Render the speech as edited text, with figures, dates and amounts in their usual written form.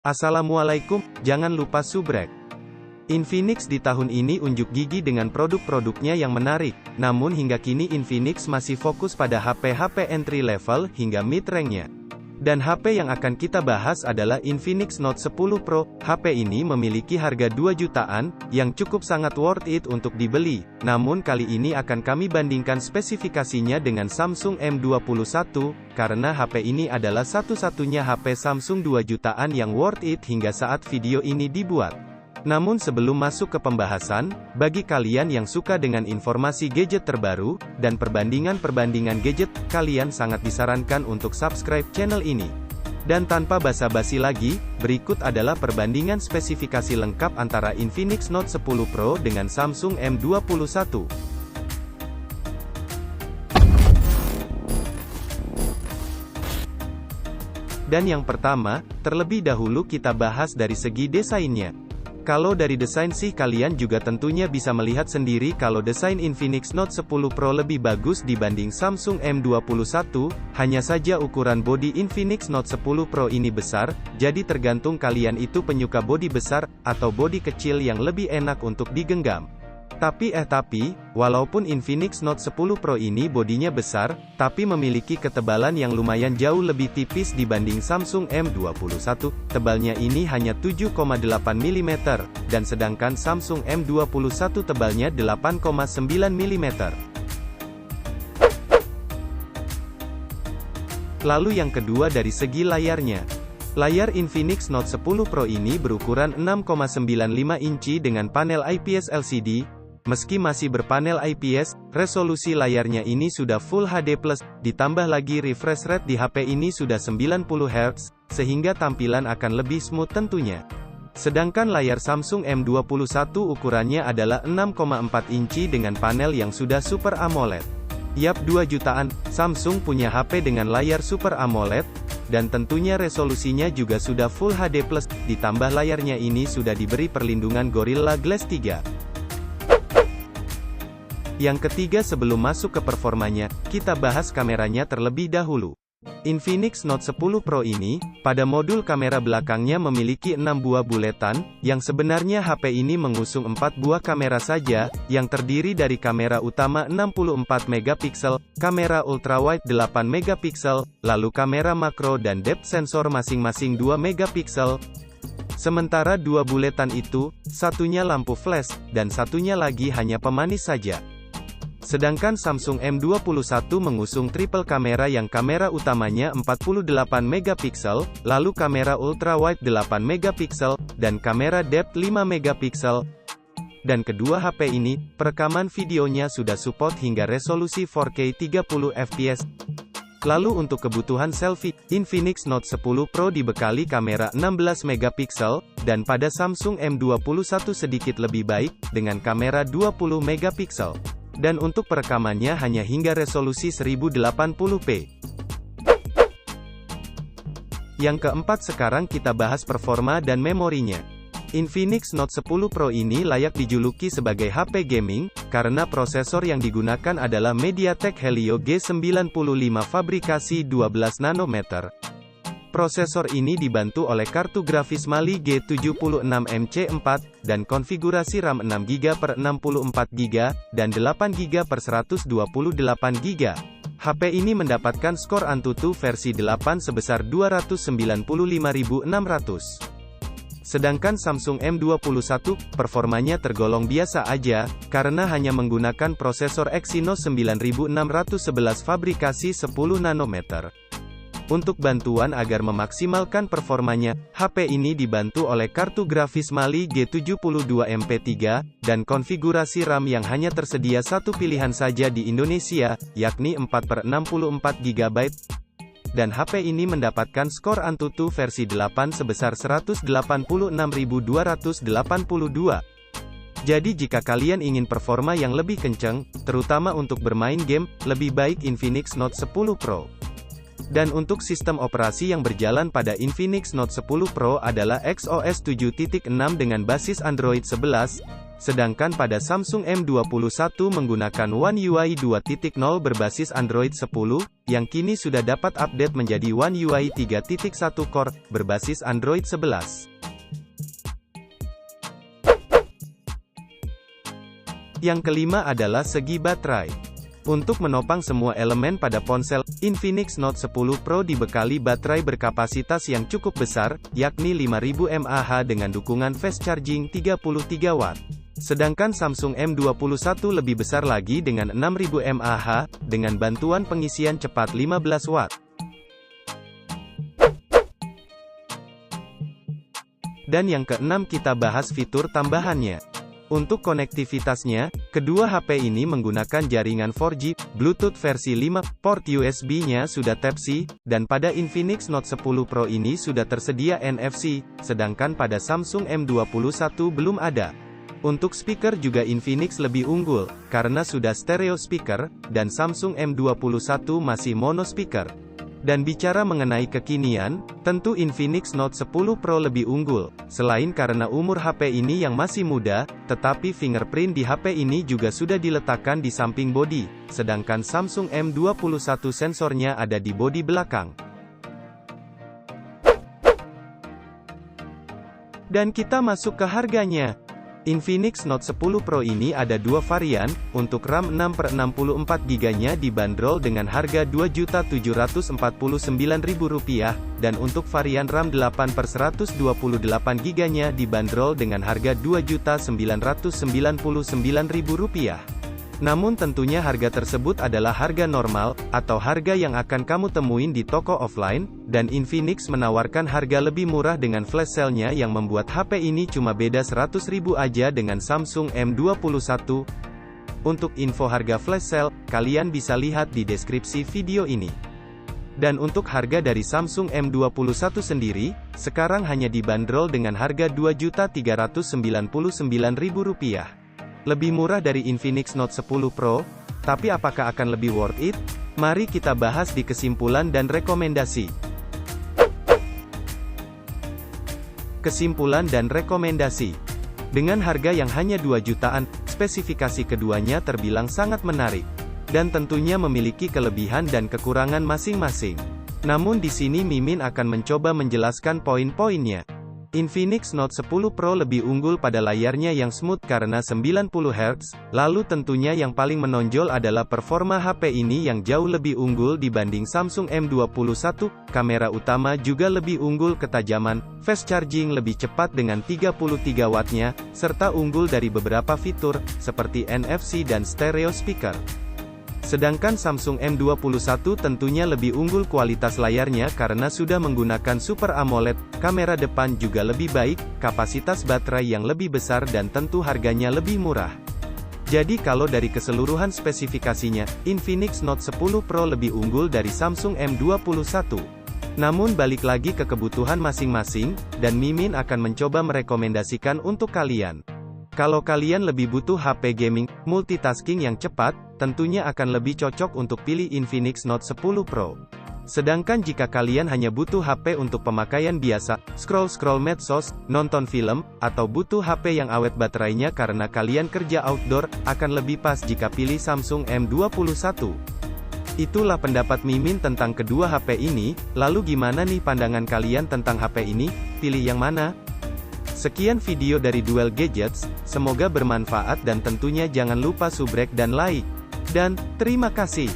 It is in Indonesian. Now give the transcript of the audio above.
Assalamualaikum, jangan lupa subrek. Infinix di tahun ini unjuk gigi dengan produk-produknya yang menarik, namun hingga kini Infinix masih fokus pada HP-HP entry level hingga mid-range-nya. Dan HP yang akan kita bahas adalah Infinix Note 10 Pro. HP ini memiliki harga 2 jutaan, yang cukup sangat worth it untuk dibeli. Namun kali ini akan kami bandingkan spesifikasinya dengan Samsung M21, karena HP ini adalah satu-satunya HP Samsung 2 jutaan yang worth it hingga saat video ini dibuat. Namun sebelum masuk ke pembahasan, bagi kalian yang suka dengan informasi gadget terbaru, dan perbandingan-perbandingan gadget, kalian sangat disarankan untuk subscribe channel ini. Dan tanpa basa-basi lagi, berikut adalah perbandingan spesifikasi lengkap antara Infinix Note 10 Pro dengan Samsung M21. Dan yang pertama, terlebih dahulu kita bahas dari segi desainnya. Kalau dari desain sih kalian juga tentunya bisa melihat sendiri kalau desain Infinix Note 10 Pro lebih bagus dibanding Samsung M21, hanya saja ukuran bodi Infinix Note 10 Pro ini besar, jadi tergantung kalian itu penyuka bodi besar, atau bodi kecil yang lebih enak untuk digenggam. Tapi, walaupun Infinix Note 10 Pro ini bodinya besar, tapi memiliki ketebalan yang lumayan jauh lebih tipis dibanding Samsung M21, tebalnya ini hanya 7,8 mm, dan sedangkan Samsung M21 tebalnya 8,9 mm. Lalu yang kedua dari segi layarnya. Layar Infinix Note 10 Pro ini berukuran 6,95 inci dengan panel IPS LCD. Meski masih berpanel IPS, resolusi layarnya ini sudah Full HD+, ditambah lagi refresh rate di HP ini sudah 90 Hz, sehingga tampilan akan lebih smooth tentunya. Sedangkan layar Samsung M21 ukurannya adalah 6,4 inci dengan panel yang sudah Super AMOLED. Yap, 2 jutaan, Samsung punya HP dengan layar Super AMOLED, dan tentunya resolusinya juga sudah Full HD+, ditambah layarnya ini sudah diberi perlindungan Gorilla Glass 3. Yang ketiga sebelum masuk ke performanya, kita bahas kameranya terlebih dahulu. Infinix Note 10 Pro ini, pada modul kamera belakangnya memiliki 6 buah buletan, yang sebenarnya HP ini mengusung 4 buah kamera saja, yang terdiri dari kamera utama 64 megapiksel, kamera ultrawide 8 megapiksel, lalu kamera makro dan depth sensor masing-masing 2 megapiksel. Sementara 2 buletan itu, satunya lampu flash, dan satunya lagi hanya pemanis saja. Sedangkan Samsung M21 mengusung triple kamera yang kamera utamanya 48 megapiksel, lalu kamera ultrawide 8 megapiksel, dan kamera depth 5 megapiksel. Dan kedua HP ini, perekaman videonya sudah support hingga resolusi 4K 30 fps. Lalu untuk kebutuhan selfie, Infinix Note 10 Pro dibekali kamera 16 megapiksel, dan pada Samsung M21 sedikit lebih baik, dengan kamera 20 megapiksel. Dan untuk perekamannya hanya hingga resolusi 1080p. Yang keempat sekarang kita bahas performa dan memorinya. Infinix Note 10 Pro ini layak dijuluki sebagai HP gaming, karena prosesor yang digunakan adalah MediaTek Helio G95 fabrikasi 12 nanometer. Prosesor ini dibantu oleh kartu grafis Mali G76MC4, dan konfigurasi RAM 6GB per 64GB, dan 8GB per 128GB. HP ini mendapatkan skor AnTuTu versi 8 sebesar 295.600. Sedangkan Samsung M21, performanya tergolong biasa aja, karena hanya menggunakan prosesor Exynos 9611 fabrikasi 10 nanometer. Untuk bantuan agar memaksimalkan performanya, HP ini dibantu oleh kartu grafis Mali G72MP3, dan konfigurasi RAM yang hanya tersedia satu pilihan saja di Indonesia, yakni 4/64GB. Dan HP ini mendapatkan skor AnTuTu versi 8 sebesar 186.282. Jadi jika kalian ingin performa yang lebih kencang, terutama untuk bermain game, lebih baik Infinix Note 10 Pro. Dan untuk sistem operasi yang berjalan pada Infinix Note 10 Pro adalah XOS 7.6 dengan basis Android 11, sedangkan pada Samsung M21 menggunakan One UI 2.0 berbasis Android 10, yang kini sudah dapat update menjadi One UI 3.1 Core, berbasis Android 11. Yang kelima adalah segi baterai. Untuk menopang semua elemen pada ponsel, Infinix Note 10 Pro dibekali baterai berkapasitas yang cukup besar, yakni 5000 mAh dengan dukungan fast charging 33 Watt. Sedangkan Samsung M21 lebih besar lagi dengan 6000 mAh, dengan bantuan pengisian cepat 15 Watt. Dan yang keenam kita bahas fitur tambahannya. Untuk konektivitasnya, kedua HP ini menggunakan jaringan 4G, Bluetooth versi 5, port USB-nya sudah Type-C, dan pada Infinix Note 10 Pro ini sudah tersedia NFC, sedangkan pada Samsung M21 belum ada. Untuk speaker juga Infinix lebih unggul, karena sudah stereo speaker, dan Samsung M21 masih mono speaker. Dan bicara mengenai kekinian, tentu Infinix Note 10 Pro lebih unggul, selain karena umur HP ini yang masih muda, tetapi fingerprint di HP ini juga sudah diletakkan di samping bodi, sedangkan Samsung M21 sensornya ada di bodi belakang. Dan kita masuk ke harganya. Infinix Note 10 Pro ini ada dua varian, untuk RAM 6/64GB-nya dibanderol dengan harga Rp2.749.000, dan untuk varian RAM 8/128GB-nya dibanderol dengan harga Rp2.999.000. Namun tentunya harga tersebut adalah harga normal, atau harga yang akan kamu temuin di toko offline, dan Infinix menawarkan harga lebih murah dengan flash sale-nya yang membuat HP ini cuma beda 100.000 aja dengan Samsung M21. Untuk info harga flash sale, kalian bisa lihat di deskripsi video ini. Dan untuk harga dari Samsung M21 sendiri, sekarang hanya dibanderol dengan harga Rp2.399.000. Lebih murah dari Infinix Note 10 Pro, tapi apakah akan lebih worth it? Mari kita bahas di kesimpulan dan rekomendasi. Kesimpulan dan rekomendasi. Dengan harga yang hanya 2 jutaan, spesifikasi keduanya terbilang sangat menarik. Dan tentunya memiliki kelebihan dan kekurangan masing-masing. Namun di sini Mimin akan mencoba menjelaskan poin-poinnya. Infinix Note 10 Pro lebih unggul pada layarnya yang smooth karena 90Hz, lalu tentunya yang paling menonjol adalah performa HP ini yang jauh lebih unggul dibanding Samsung M21, kamera utama juga lebih unggul ketajaman, fast charging lebih cepat dengan 33 Watt-nya, serta unggul dari beberapa fitur, seperti NFC dan stereo speaker. Sedangkan Samsung M21 tentunya lebih unggul kualitas layarnya karena sudah menggunakan Super AMOLED, kamera depan juga lebih baik, kapasitas baterai yang lebih besar dan tentu harganya lebih murah. Jadi kalau dari keseluruhan spesifikasinya, Infinix Note 10 Pro lebih unggul dari Samsung M21. Namun balik lagi ke kebutuhan masing-masing, dan Mimin akan mencoba merekomendasikan untuk kalian. Kalau kalian lebih butuh HP gaming, multitasking yang cepat, tentunya akan lebih cocok untuk pilih Infinix Note 10 Pro. Sedangkan jika kalian hanya butuh HP untuk pemakaian biasa, scroll-scroll medsos, nonton film, atau butuh HP yang awet baterainya karena kalian kerja outdoor, akan lebih pas jika pilih Samsung M21. Itulah pendapat Mimin tentang kedua HP ini, lalu gimana nih pandangan kalian tentang HP ini? Pilih yang mana? Sekian video dari Duel Gadgets, semoga bermanfaat dan tentunya jangan lupa subrek dan like. Dan, terima kasih.